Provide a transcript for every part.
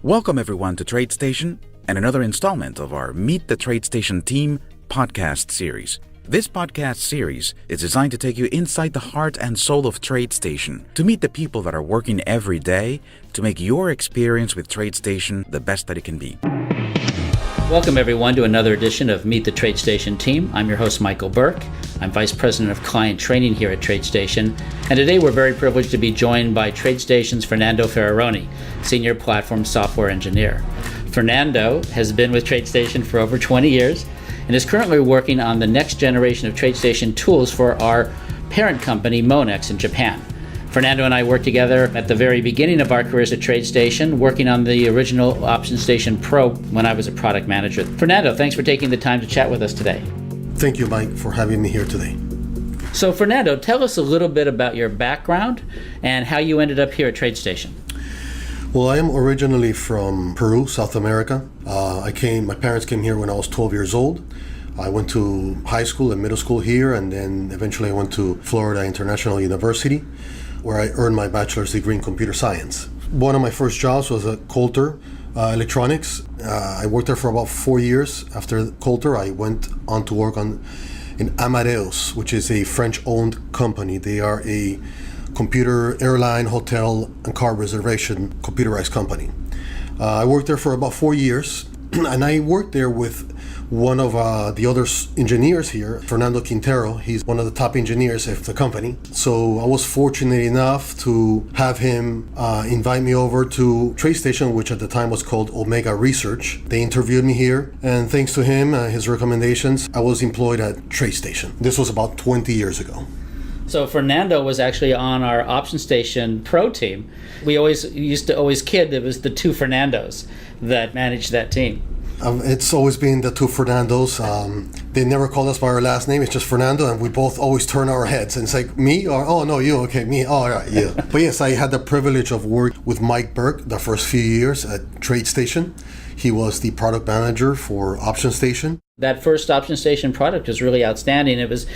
Welcome everyone to TradeStation and another installment of our Meet the TradeStation Team podcast series. This podcast series is designed to take you inside the heart and soul of TradeStation, to meet the people that are working every day to make your experience with TradeStation the best that it can be. Welcome everyone to another edition of Meet the TradeStation Team. I'm your host Michael Burke. I'm Vice President of Client Training here at TradeStation, and today we're very privileged to be joined by TradeStation's Fernando Ferrarone, Senior Platform Software Engineer. Fernando has been with TradeStation for over 20 years and is currently working on the next generation of TradeStation tools for our parent company, Monex, in Japan. Fernando and I worked together at the very beginning of our careers at TradeStation, working on the original OptionStation Pro when I was a product manager. Fernando, thanks for taking the time to chat with us today. Thank you, Mike, for having me here today. So, Fernando, tell us a little bit about your background and how you ended up here at TradeStation. Well, I am originally from Peru, South America. My parents came here when I was 12 years old. I went to high school and middle school here, and then eventually I went to Florida International University, where I earned my bachelor's degree in computer science. One of my first jobs was at Coulter Electronics. I worked there for about 4 years. After Coulter, I went on to work in Amadeus, which is a French-owned company. They are a computer, airline, hotel, and car reservation computerized company. I worked there for about 4 years, and I worked there with one of the other engineers here, Fernando Quintero. He's one of the top engineers of the company. So I was fortunate enough to have him invite me over to TradeStation, which at the time was called Omega Research. They interviewed me here, and thanks to him, his recommendations, I was employed at TradeStation. This was about 20 years ago. So Fernando was actually on our OptionStation Pro team. We used to kid it was the two Fernandos that managed that team. It's always been the two Fernandos. They never call us by our last name. It's just Fernando, and we both always turn our heads and it's like, me? Or, oh, no, you. Okay, me. Oh, all right, you. But yes, I had the privilege of working with Mike Burke the first few years at TradeStation. He was the product manager for OptionStation. That first OptionStation product was really outstanding. It was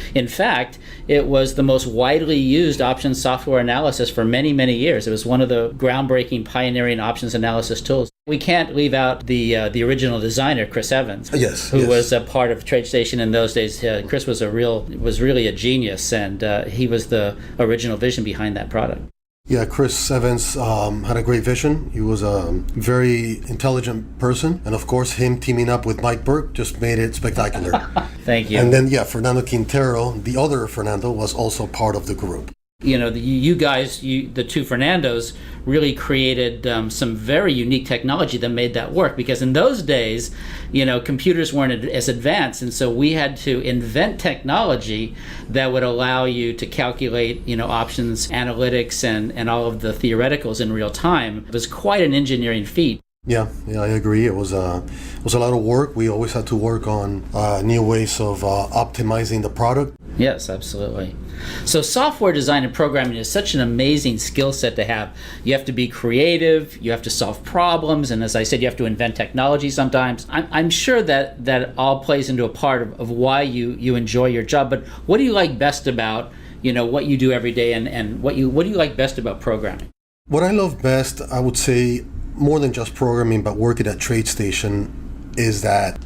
the most widely used options software analysis for many, many years. It was one of the groundbreaking, pioneering options analysis tools. We can't leave out the original designer, Chris Evans, who was a part of TradeStation in those days. Chris was really a genius, and he was the original vision behind that product. Yeah, Chris Evans had a great vision. He was a very intelligent person. And of course, him teaming up with Mike Burke just made it spectacular. Thank you. And then, Fernando Quintero, the other Fernando, was also part of the group. You know, you guys, the two Fernandos, really created some very unique technology that made that work. Because in those days, computers weren't as advanced, and so we had to invent technology that would allow you to calculate, options, analytics, and all of the theoreticals in real time. It was quite an engineering feat. Yeah, I agree. It was a lot of work. We always had to work on new ways of optimizing the product. Yes, absolutely. So software design and programming is such an amazing skill set to have. You have to be creative, you have to solve problems, and as I said, you have to invent technology sometimes. I'm sure that all plays into a part of why you enjoy your job, but what do you like best about what you do every day, and what do you like best about programming? What I love best, I would say, more than just programming, but working at TradeStation, is that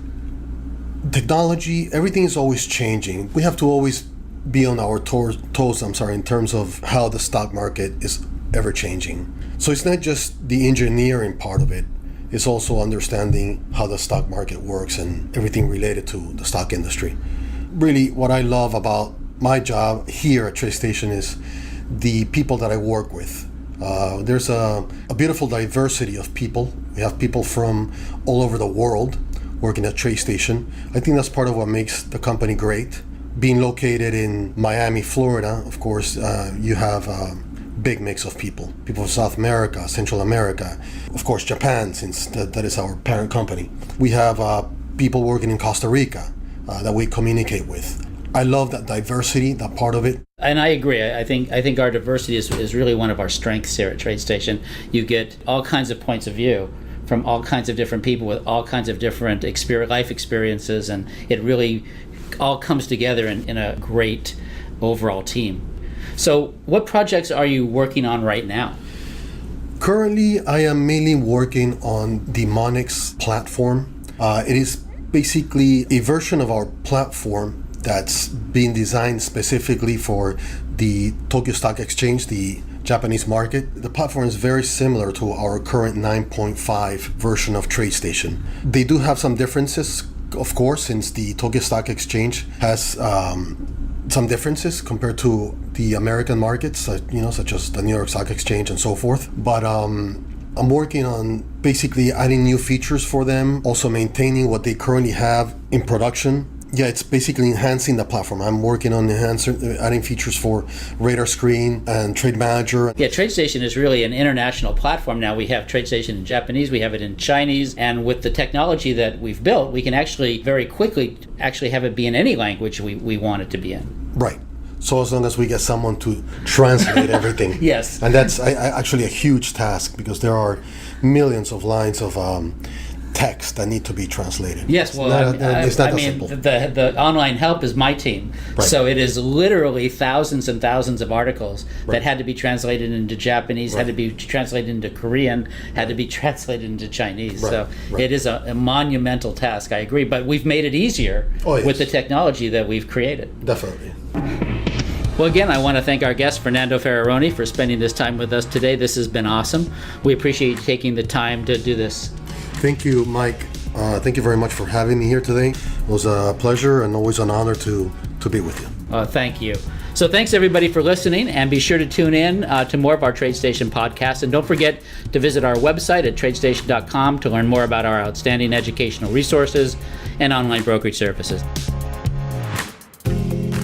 technology, everything is always changing. We have to always be on our toes, in terms of how the stock market is ever changing. So it's not just the engineering part of it, it's also understanding how the stock market works and everything related to the stock industry. Really, what I love about my job here at TradeStation is the people that I work with. There's a beautiful diversity of people. We have people from all over the world working at TradeStation. I think that's part of what makes the company great. Being located in Miami, Florida, of course, you have a big mix of people from South America, Central America, of course, Japan, since that is our parent company. We have people working in Costa Rica that we communicate with. I love that diversity, that part of it. And I agree. I think our diversity is really one of our strengths here at TradeStation. You get all kinds of points of view from all kinds of different people with all kinds of different life experiences, and it really all comes together in a great overall team. So what projects are you working on right now? Currently, I am mainly working on the Monix platform. It is basically a version of our platform that's being designed specifically for the Tokyo Stock Exchange, the Japanese market. The platform is very similar to our current 9.5 version of TradeStation. They do have some differences, of course, since the Tokyo Stock Exchange has some differences compared to the American markets, such as the New York Stock Exchange and so forth. But I'm working on basically adding new features for them, also maintaining what they currently have in production. Yeah, it's basically enhancing the platform. I'm working on adding features for radar screen and trade manager. Yeah, TradeStation is really an international platform now. We have TradeStation in Japanese, we have it in Chinese, and with the technology that we've built, we can actually very quickly have it be in any language we want it to be in. Right. So as long as we get someone to translate everything. Yes. And that's actually a huge task because there are millions of lines of text that need to be be Yes, well, the online help is my team. Right. So it is literally thousands and thousands of articles that had to be translated into Japanese, had to be translated into Korean, had to be translated into Chinese. So it is a monumental task, I agree. But we've made it easier with the technology that we've created. Definitely. Well, again, I want to thank our guest, Fernando Ferrarone, for spending this time with us today. This has been awesome. We appreciate you taking the time to do this. Thank you, Mike. Thank you very much for having me here today. It was a pleasure and always an honor to be with you. Thank you. So thanks, everybody, for listening, and be sure to tune in to more of our TradeStation podcasts. And don't forget to visit our website at tradestation.com to learn more about our outstanding educational resources and online brokerage services.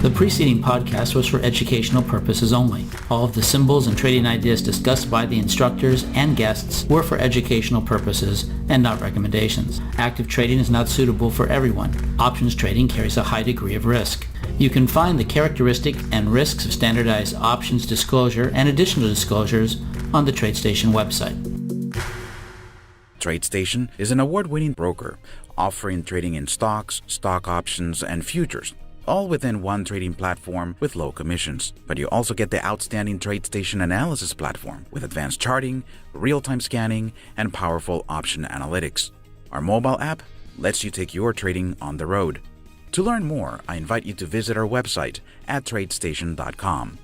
The preceding podcast was for educational purposes only. All of the symbols and trading ideas discussed by the instructors and guests were for educational purposes and not recommendations. Active trading is not suitable for everyone. Options trading carries a high degree of risk. You can find the characteristic and risks of standardized options disclosure and additional disclosures on the TradeStation website. TradeStation is an award-winning broker offering trading in stocks, stock options, and futures, all within one trading platform with low commissions. But you also get the outstanding TradeStation analysis platform with advanced charting, real-time scanning, and powerful option analytics. Our mobile app lets you take your trading on the road. To learn more, I invite you to visit our website at tradestation.com.